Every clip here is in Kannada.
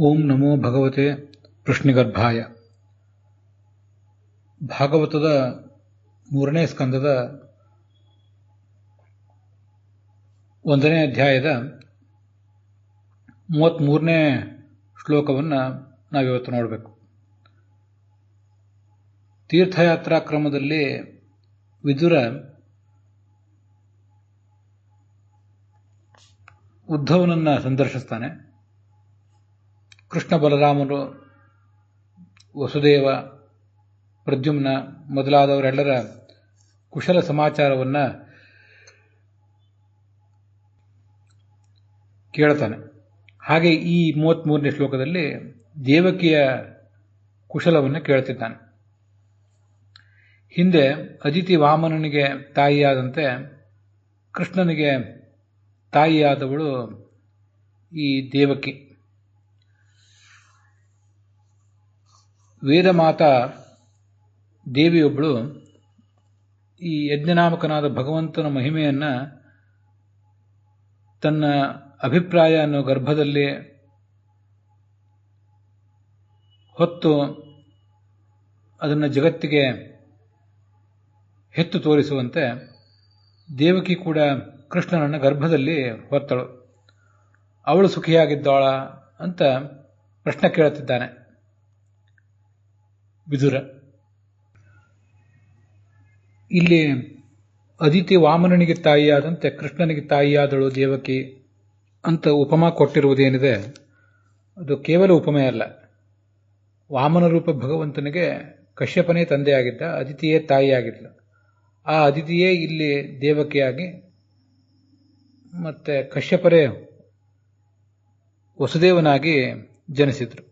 ಓಂ ನಮೋ ಭಗವತೆ ಕೃಷ್ಣಗರ್ಭಾಯ. ಭಾಗವತದ 3ನೇ ಸ್ಕಂದದ 1ನೇ ಅಧ್ಯಾಯದ 33ನೇ ಶ್ಲೋಕವನ್ನು ನಾವಿವತ್ತು ನೋಡಬೇಕು. ತೀರ್ಥಯಾತ್ರಾ ಕ್ರಮದಲ್ಲಿ ವಿದುರ ಉದ್ಧವನನ್ನು ಸಂದರ್ಶಿಸ್ತಾನೆ. ಕೃಷ್ಣ ಬಲರಾಮರು, ವಸುದೇವ, ಪ್ರದ್ಯುಮ್ನ ಮೊದಲಾದವರೆಲ್ಲರ ಕುಶಲ ಸಮಾಚಾರವನ್ನು ಕೇಳ್ತಾನೆ. ಹಾಗೆ ಈ 33ನೇ ಶ್ಲೋಕದಲ್ಲಿ ದೇವಕಿಯ ಕುಶಲವನ್ನು ಕೇಳ್ತಿದ್ದಾನೆ. ಹಿಂದೆ ಅದಿತಿ ವಾಮನನಿಗೆ ತಾಯಿಯಾದಂತೆ ಕೃಷ್ಣನಿಗೆ ತಾಯಿಯಾದವಳು ಈ ದೇವಕಿ. ವೇದಮಾತಾ ದೇವಿಯೊಬ್ಬಳು ಈ ಯಜ್ಞನಾಮಕನಾದ ಭಗವಂತನ ಮಹಿಮೆಯನ್ನು ತನ್ನ ಅಭಿಪ್ರಾಯ ಅನ್ನೋ ಗರ್ಭದಲ್ಲಿ ಹೊತ್ತು ಅದನ್ನು ಜಗತ್ತಿಗೆ ಹೆತ್ತು ತೋರಿಸುವಂತೆ ದೇವಕಿ ಕೂಡ ಕೃಷ್ಣನನ್ನು ಗರ್ಭದಲ್ಲಿ ಹೊತ್ತಳು. ಅವಳು ಸುಖಿಯಾಗಿದ್ದಾಳ ಅಂತ ಪ್ರಶ್ನೆ ಕೇಳುತ್ತಿದ್ದಾನೆ ವಿದುರ. ಇಲ್ಲಿ ಅದಿತಿ ವಾಮನನಿಗೆ ತಾಯಿಯಾದಂತೆ ಕೃಷ್ಣನಿಗೆ ತಾಯಿಯಾದಳು ದೇವಕಿ ಅಂತ ಉಪಮಾ ಕೊಟ್ಟಿರುವುದೇನಿದೆ ಅದು ಕೇವಲ ಉಪಮೆ ಅಲ್ಲ. ವಾಮನ ರೂಪ ಭಗವಂತನಿಗೆ ಕಶ್ಯಪನೇ ತಂದೆಯಾಗಿದ್ದ, ಅದಿತಿಯೇ ತಾಯಿಯಾಗಿದ್ಲು. ಆ ಅದಿತಿಯೇ ಇಲ್ಲಿ ದೇವಕಿಯಾಗಿ, ಮತ್ತೆ ಕಶ್ಯಪರೇ ವಸುದೇವನಾಗಿ ಜನಿಸಿದ್ರು.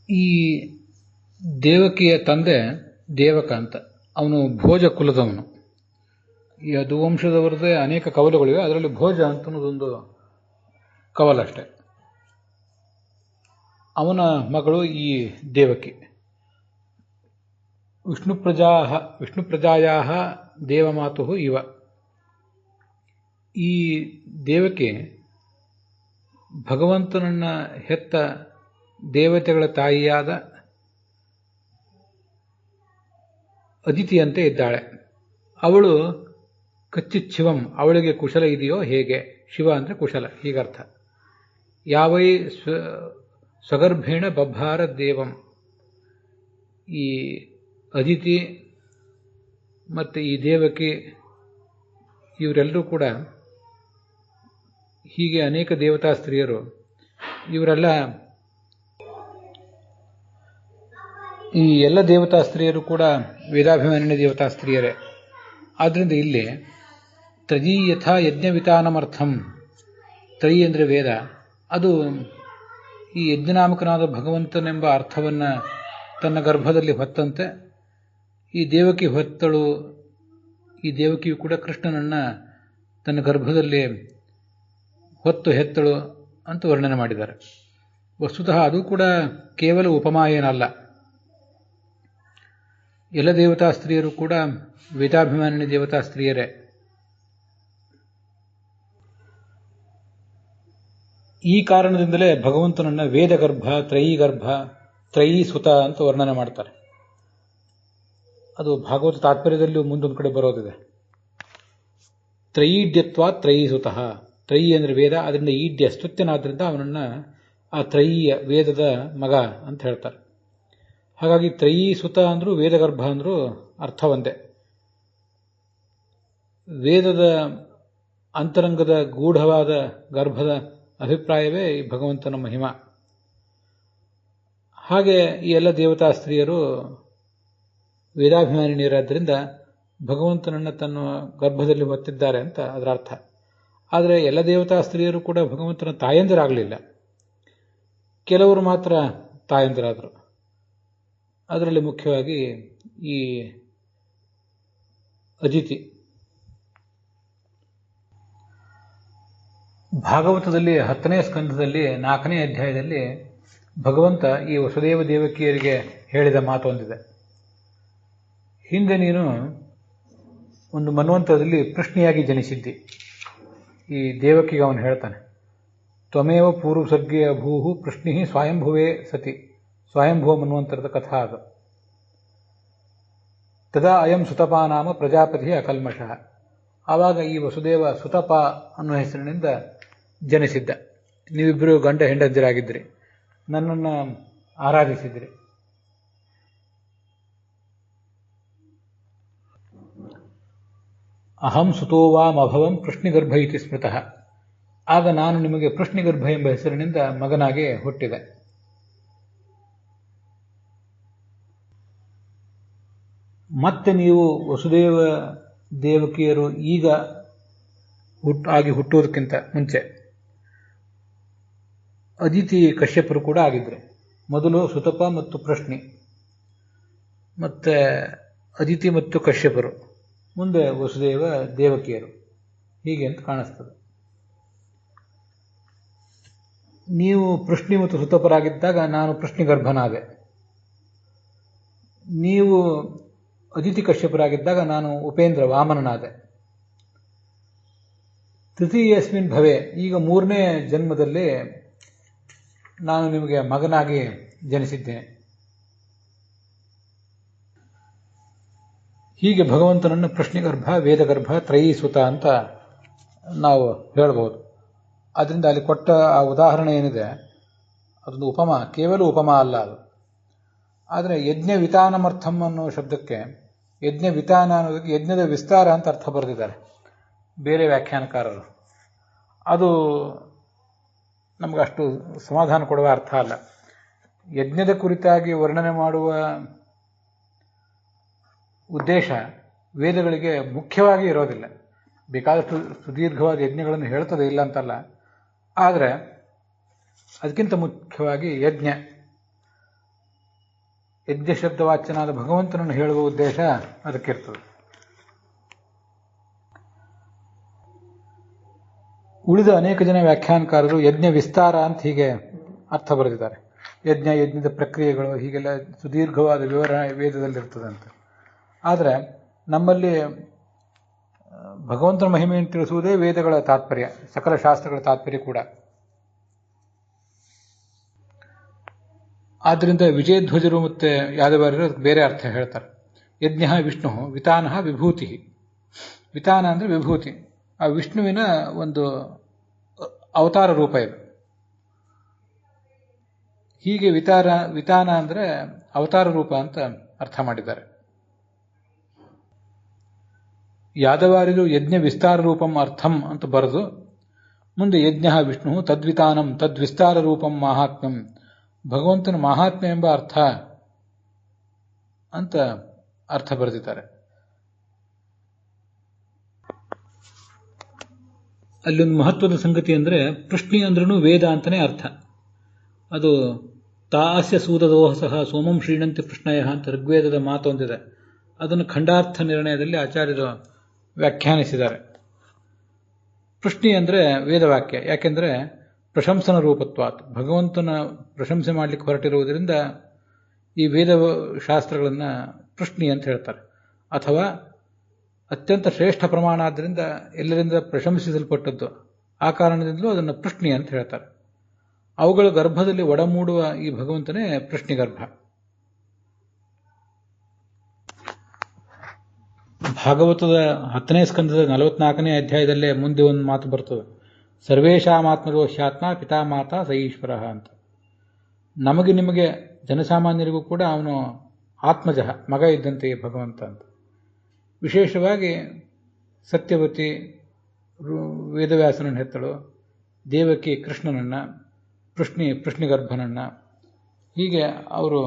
ಈ ದೇವಕಿಯ ತಂದೆ ದೇವಕ ಅಂತ, ಅವನು ಭೋಜ ಕುಲದವನು. ಈ ಯದುವಂಶದವರದೇ ಅನೇಕ ಕವಲುಗಳಿವೆ, ಅದರಲ್ಲಿ ಭೋಜ ಅಂತ ಅನ್ನೋದೊಂದು ಕವಲಷ್ಟೆ. ಅವನ ಮಗಳು ಈ ದೇವಕಿ. ವಿಷ್ಣುಪ್ರಜಾಯ ದೇವಮಾತು ಇವ. ಈ ದೇವಕಿ ಭಗವಂತನನ್ನ ಹೆತ್ತ ದೇವತೆಗಳ ತಾಯಿಯಾದ ಅದಿತಿಯಂತೆ ಇದ್ದಾಳೆ. ಅವಳು ಕಚ್ಚಿತ್ ಶಿವಂ, ಅವಳಿಗೆ ಕುಶಲ ಇದೆಯೋ ಹೇಗೆ. ಶಿವ ಅಂದರೆ ಕುಶಲ, ಹೀಗರ್ಥ. ಯಾವೈ ಸ್ವಗರ್ಭೇಣ ಬಭಾರ ದೇವಂ. ಈ ಅದಿತಿ ಮತ್ತು ಈ ದೇವಕಿ ಇವರೆಲ್ಲರೂ ಕೂಡ, ಹೀಗೆ ಅನೇಕ ದೇವತಾ ಸ್ತ್ರೀಯರು, ಇವರೆಲ್ಲ ಈ ಎಲ್ಲ ದೇವತಾ ಸ್ತ್ರೀಯರು ಕೂಡ ವೇದಾಭಿಮಾನಿನಿ ದೇವತಾ ಸ್ತ್ರೀಯರೇ. ಆದ್ದರಿಂದ ಇಲ್ಲಿ ತ್ರಯೀ ಯಥಾ ಯಜ್ಞವಿತಾನಮರ್ಥಂ, ತ್ರಯಿ ಅಂದರೆ ವೇದ, ಅದು ಈ ಯಜ್ಞನಾಮಕನಾದ ಭಗವಂತನೆಂಬ ಅರ್ಥವನ್ನು ತನ್ನ ಗರ್ಭದಲ್ಲಿ ಹೊತ್ತಂತೆ ಈ ದೇವಕಿ ಹೊತ್ತಳು. ಈ ದೇವಕಿಯು ಕೂಡ ಕೃಷ್ಣನನ್ನು ತನ್ನ ಗರ್ಭದಲ್ಲಿ ಹೊತ್ತು ಹೆತ್ತಳು ಅಂತ ವರ್ಣನೆ ಮಾಡಿದ್ದಾರೆ. ವಸ್ತುತಃ ಅದು ಕೂಡ ಕೇವಲ ಉಪಮಾ ಏನಲ್ಲ. ಎಲ್ಲ ದೇವತಾ ಸ್ತ್ರೀಯರು ಕೂಡ ವೇದಾಭಿಮಾನಿನಿ ದೇವತಾ ಸ್ತ್ರೀಯರೇ. ಈ ಕಾರಣದಿಂದಲೇ ಭಗವಂತನನ್ನು ವೇದಗರ್ಭ, ತ್ರಯೀಗರ್ಭ, ತ್ರಯೀಸುತ ಅಂತ ವರ್ಣನೆ ಮಾಡ್ತಾರೆ. ಅದು ಭಾಗವತ ತಾತ್ಪರ್ಯದಲ್ಲೂ ಮುಂದೊಂದು ಕಡೆ ಬರೋದಿದೆ. ತ್ರಯೀಡ್ಯತ್ವ ತ್ರಯೀಸುತಃ. ತ್ರಯಿ ಅಂದರೆ ವೇದ, ಅದರಿಂದ ಈಡ್ಯ ಸ್ತುತ್ಯನಾದ್ರಿಂದ ಅವನನ್ನು ಆ ತ್ರಯೀಯ ವೇದದ ಮಗ ಅಂತ ಹೇಳ್ತಾರೆ. ಹಾಗಾಗಿ ತ್ರಯೀಸುತ ಅಂದರೂ ವೇದಗರ್ಭ ಅಂದರೂ ಅರ್ಥ ಒಂದೇ. ವೇದದ ಅಂತರಂಗದ ಗೂಢವಾದ ಗರ್ಭದ ಅಭಿಪ್ರಾಯವೇ ಈ ಭಗವಂತನ ಮಹಿಮಾ. ಹಾಗೆ ಈ ಎಲ್ಲ ದೇವತಾ ಸ್ತ್ರೀಯರು ವೇದಾಭಿಮಾನಿನಿಯರಾದ್ದರಿಂದ ಭಗವಂತನನ್ನು ತನ್ನ ಗರ್ಭದಲ್ಲಿ ಹೊತ್ತಿದ್ದಾರೆ ಅಂತ ಅದರ ಅರ್ಥ. ಆದರೆ ಎಲ್ಲ ದೇವತಾ ಸ್ತ್ರೀಯರು ಕೂಡ ಭಗವಂತನ ತಾಯಂದಿರಾಗಲಿಲ್ಲ. ಕೆಲವರು ಮಾತ್ರ ತಾಯಂದಿರಾದರು. ಅದರಲ್ಲಿ ಮುಖ್ಯವಾಗಿ ಈ ಅದಿತಿ. ಭಾಗವತದಲ್ಲಿ 10ನೇ ಸ್ಕಂದದಲ್ಲಿ 4ನೇ ಅಧ್ಯಾಯದಲ್ಲಿ ಭಗವಂತ ಈ ವಸುದೇವ ದೇವಕಿಯರಿಗೆ ಹೇಳಿದ ಮಾತೊಂದಿದೆ. ಹಿಂದೆ ನೀನು ಒಂದು ಮನ್ವಂತರದಲ್ಲಿ ಕೃಷ್ಣಿಯಾಗಿ ಜನಿಸಿದ್ದಿ. ಈ ದೇವಕಿಗೆ ಅವನು ಹೇಳ್ತಾನೆ, ತ್ವಮೇವ ಪೂರ್ವಸರ್ಗೇ ಅಭೂಹು ಪೃಷ್ಣಿ ಸ್ವಯಂಭುವೇ ಸತಿ. ಸ್ವಯಂಭುವ ಮನ್ವಂತರದ ಕಥಾ ಅದು. ತದಾ ಅಯಂ ಸುತಪ ನಾಮ ಪ್ರಜಾಪತಿ ಅಕಲ್ಮಷಃ. ಆವಾಗ ಈ ವಸುದೇವ ಸುತಪ ಅನ್ನೋ ಹೆಸರಿನಿಂದ ಜನಿಸಿದ್ದ. ನೀವಿಬ್ಬರು ಗಂಡ ಹೆಂಡಂದಿರಾಗಿದ್ರಿ, ನನ್ನನ್ನು ಆರಾಧಿಸಿದ್ರಿ. ಅಹಂ ಸುತೋವಾಮಭವಂ ಪೃಷ್ಣಿಗರ್ಭ ಇತಿ ಸ್ಮೃತಃ. ಆಗ ನಾನು ನಿಮಗೆ ಪೃಷ್ಣಿಗರ್ಭ ಎಂಬ ಹೆಸರಿನಿಂದ ಮಗನಾಗಿ ಹುಟ್ಟಿದೆ. ಮತ್ತೆ ನೀವು ವಸುದೇವ ದೇವಕಿಯರು ಈಗ ಹುಟ್ಟುವುದಕ್ಕಿಂತ ಮುಂಚೆ ಅದಿತಿ ಕಶ್ಯಪರು ಕೂಡ ಆಗಿದ್ರು. ಮೊದಲು ಸುತಪ ಮತ್ತು ಪೃಷ್ಣಿ, ಮತ್ತೆ ಅದಿತಿ ಮತ್ತು ಕಶ್ಯಪರು, ಮುಂದೆ ವಸುದೇವ ದೇವಕಿಯರು, ಹೀಗೆ ಅಂತ ಕಾಣಿಸ್ತದೆ. ನೀವು ಪೃಷ್ಣಿ ಮತ್ತು ಸುತಪರಾಗಿದ್ದಾಗ ನಾನು ಪೃಷ್ಣಿಗರ್ಭನಾದೆ. ನೀವು ಅದಿತಿ ಕಶ್ಯಪರಾಗಿದ್ದಾಗ ನಾನು ಉಪೇಂದ್ರ ವಾಮನನಾದೆ. ತೃತೀಯಸ್ಮಿನ್ ಭವೆ, ಈಗ ಮೂರನೇ ಜನ್ಮದಲ್ಲಿ ನಾನು ನಿಮಗೆ ಮಗನಾಗಿ ಜನಿಸಿದ್ದೇನೆ. ಹೀಗೆ ಭಗವಂತನನ್ನು ಪೃಷ್ಣಿಗರ್ಭ, ವೇದಗರ್ಭ, ತ್ರಯೀಸುತ ಅಂತ ನಾವು ಹೇಳ್ಬೋದು. ಅದರಿಂದ ಅಲ್ಲಿ ಕೊಟ್ಟ ಆ ಉದಾಹರಣೆ ಏನಿದೆ ಅದೊಂದು ಉಪಮ, ಕೇವಲ ಉಪಮ ಅಲ್ಲ ಅದು. ಆದರೆ ಯಜ್ಞ ವಿತಾನಮರ್ಥಂ ಅನ್ನೋ ಶಬ್ದಕ್ಕೆ ಯಜ್ಞ ವಿತಾನ ಅನ್ನೋದಕ್ಕೆ ಯಜ್ಞದ ವಿಸ್ತಾರ ಅಂತ ಅರ್ಥ ಬರೆದಿದ್ದಾರೆ ಬೇರೆ ವ್ಯಾಖ್ಯಾನಕಾರರು. ಅದು ನಮಗಷ್ಟು ಸಮಾಧಾನ ಕೊಡುವ ಅರ್ಥ ಅಲ್ಲ. ಯಜ್ಞದ ಕುರಿತಾಗಿ ವರ್ಣನೆ ಮಾಡುವ ಉದ್ದೇಶ ವೇದಗಳಿಗೆ ಮುಖ್ಯವಾಗಿ ಇರೋದಿಲ್ಲ. ಬೇಕಾದಷ್ಟು ಸುದೀರ್ಘವಾದ ಯಜ್ಞಗಳನ್ನು ಹೇಳ್ತದೆ, ಇಲ್ಲ ಅಂತಲ್ಲ. ಆದರೆ ಅದಕ್ಕಿಂತ ಮುಖ್ಯವಾಗಿ ಯಜ್ಞ ಶಬ್ದವಾಚ್ಯನಾದ ಭಗವಂತನನ್ನು ಹೇಳುವ ಉದ್ದೇಶ ಅದಕ್ಕಿರ್ತದೆ. ಉಳಿದ ಅನೇಕ ಜನ ವ್ಯಾಖ್ಯಾನಕಾರರು ಯಜ್ಞ ವಿಸ್ತಾರ ಅಂತ ಹೀಗೆ ಅರ್ಥ ಬರೆದಿದ್ದಾರೆ. ಯಜ್ಞದ ಪ್ರಕ್ರಿಯೆಗಳು ಹೀಗೆಲ್ಲ ಸುದೀರ್ಘವಾದ ವಿವರಣೆ ವೇದದಲ್ಲಿರ್ತದಂತೆ. ಆದರೆ ನಮ್ಮಲ್ಲಿ ಭಗವಂತನ ಮಹಿಮೆಯನ್ನು ತಿಳಿಸುವುದೇ ವೇದಗಳ ತಾತ್ಪರ್ಯ, ಸಕಲ ಶಾಸ್ತ್ರಗಳ ತಾತ್ಪರ್ಯ ಕೂಡ. ಆದ್ದರಿಂದ ವಿಜಯಧ್ವಜರು ಮತ್ತು ಯಾದವಾರ್ಯರು ಅದಕ್ಕೆ ಬೇರೆ ಅರ್ಥ ಹೇಳ್ತಾರೆ. ಯಜ್ಞ ವಿಷ್ಣು ವಿತಾನ ವಿಭೂತಿ. ವಿತಾನ ಅಂದರೆ ವಿಭೂತಿ, ಆ ವಿಷ್ಣುವಿನ ಒಂದು ಅವತಾರ ರೂಪ ಇದು. ಹೀಗೆ ವಿತಾನ ಅಂದರೆ ಅವತಾರ ರೂಪ ಅಂತ ಅರ್ಥ ಮಾಡಿದ್ದಾರೆ. ಯಾದವಾರ್ಯರು ಯಜ್ಞ ವಿಸ್ತಾರ ರೂಪಂ ಅರ್ಥಂ ಅಂತ ಬರೆದು ಮುಂದೆ ಯಜ್ಞ ವಿಷ್ಣು ತದ್ವಿತಾನಂ ತದ್ವಿಸ್ತಾರ ರೂಪಂ ಮಾಹಾತ್ಮ್ಯಂ, ಭಗವಂತನ ಮಹಾತ್ಮ್ಯ ಎಂಬ ಅರ್ಥ ಅಂತ ಅರ್ಥ ಬರೆದಿದ್ದಾರೆ. ಅಲ್ಲೊಂದು ಮಹತ್ವದ ಸಂಗತಿ ಅಂದರೆ ಪೃಷ್ಣಿ ಅಂದ್ರೂ ವೇದ ಅಂತಲೇ ಅರ್ಥ. ಅದು ತಾಸ್ಯ ಸೂದದೋಹ ಸಹ ಸೋಮಂ ಶ್ರೀಣಂತಿ ಪೃಷ್ಣಯ ಅಂತ ಋಗ್ವೇದದ ಮಾತೊಂದಿದೆ. ಅದನ್ನು ಖಂಡಾರ್ಥ ನಿರ್ಣಯದಲ್ಲಿ ಆಚಾರ್ಯರು ವ್ಯಾಖ್ಯಾನಿಸಿದ್ದಾರೆ. ಪೃಷ್ಣಿ ಅಂದರೆ ವೇದವಾಕ್ಯ. ಯಾಕೆಂದರೆ ಪ್ರಶಂಸನ ರೂಪತ್ವಾತ್, ಭಗವಂತನ ಪ್ರಶಂಸೆ ಮಾಡಲಿಕ್ಕೆ ಹೊರಟಿರುವುದರಿಂದ ಈ ವೇದ ಶಾಸ್ತ್ರಗಳನ್ನು ಪೃಷ್ಣಿ ಅಂತ ಹೇಳ್ತಾರೆ. ಅಥವಾ ಅತ್ಯಂತ ಶ್ರೇಷ್ಠ ಪ್ರಮಾಣ ಆದ್ದರಿಂದ ಎಲ್ಲರಿಂದ ಪ್ರಶಂಸಿಸಲ್ಪಟ್ಟದ್ದು, ಆ ಕಾರಣದಿಂದಲೂ ಅದನ್ನು ಪೃಷ್ಣಿ ಅಂತ ಹೇಳ್ತಾರೆ. ಅವುಗಳ ಗರ್ಭದಲ್ಲಿ ಒಡಮೂಡುವ ಈ ಭಗವಂತನೇ ಪೃಷ್ಣಿಗರ್ಭ. ಭಾಗವತದ 10ನೇ ಸ್ಕಂದದ 44ನೇ ಅಧ್ಯಾಯದಲ್ಲೇ ಮುಂದೆ ಒಂದು ಮಾತು ಬರ್ತದೆ, ಸರ್ವೇಷಾಮಾತ್ಮದೋಷ್ಯಾತ್ಮ ಪಿತಾಮಾತಾ ಸ ಈಶ್ವರ ಅಂತ. ನಮಗೆ ನಿಮಗೆ ಜನಸಾಮಾನ್ಯರಿಗೂ ಕೂಡ ಅವನು ಆತ್ಮಜ, ಮಗ ಇದ್ದಂತೆ ಭಗವಂತ ಅಂತ. ವಿಶೇಷವಾಗಿ ಸತ್ಯವತಿ ವೇದವ್ಯಾಸನನ್ನು ಹೆತ್ತಳು, ದೇವಕಿ ಕೃಷ್ಣನನ್ನು, ಪೃಷ್ಣಿಗರ್ಭನನ್ನು, ಹೀಗೆ ಅವರು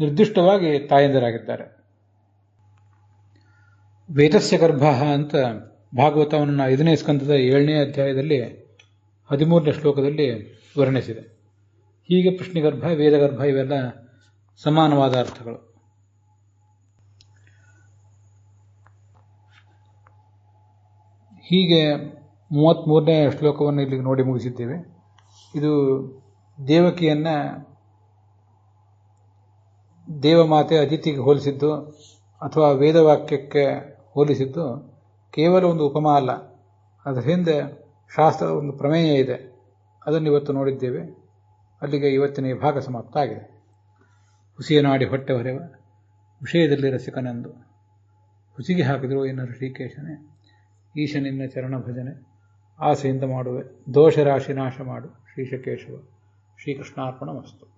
ನಿರ್ದಿಷ್ಟವಾಗಿ ತಾಯಂದಿರಾಗಿದ್ದಾರೆ. ವೇದಸ್ಯ ಗರ್ಭ ಅಂತ ಭಾಗವತವನ್ನು 5ನೇ ಸ್ಕಂದದ 7ನೇ ಅಧ್ಯಾಯದಲ್ಲಿ 13ನೇ ಶ್ಲೋಕದಲ್ಲಿ ವರ್ಣಿಸಿದೆ. ಹೀಗೆ ಪೃಷ್ಣಿಗರ್ಭ, ವೇದಗರ್ಭ ಇವೆಲ್ಲ ಸಮಾನವಾದ ಅರ್ಥಗಳು. ಹೀಗೆ 33ನೇ ಶ್ಲೋಕವನ್ನು ಇಲ್ಲಿಗೆ ನೋಡಿ ಮುಗಿಸಿದ್ದೇವೆ. ಇದು ದೇವಕಿಯನ್ನ ದೇವಮಾತೆ ಅದಿತಿಗೆ ಹೋಲಿಸಿದ್ದು ಅಥವಾ ವೇದವಾಕ್ಯಕ್ಕೆ ಹೋಲಿಸಿದ್ದು ಕೇವಲ ಒಂದು ಉಪಮಾ ಅಲ್ಲ. ಅದರ ಹಿಂದೆ ಶಾಸ್ತ್ರ ಒಂದು ಪ್ರಮೇಯ ಇದೆ, ಅದನ್ನು ಇವತ್ತು ನೋಡಿದ್ದೇವೆ. ಅಲ್ಲಿಗೆ ಇವತ್ತಿನ ಈ ಭಾಗ ಸಮಾಪ್ತ ಆಗಿದೆ. ಹುಸಿಯ ನಾಡಿ ಹೊಟ್ಟೆ ಹೊರೆವ ವಿಷಯದಲ್ಲಿ ರಸಿಕನೆಂದು ಹುಸಿಗೆ ಹಾಕಿದ್ರು ಎನ್ನ ಋಷಿಕೇಶನೇ. ಈಶನಿನ್ನ ಚರಣ ಭಜನೆ ಆಸೆಯಿಂದ ಮಾಡುವೆ, ದೋಷರಾಶಿ ನಾಶ ಮಾಡು ಶ್ರೀಶಕೇಶವ. ಶ್ರೀಕೃಷ್ಣಾರ್ಪಣಮಸ್ತು.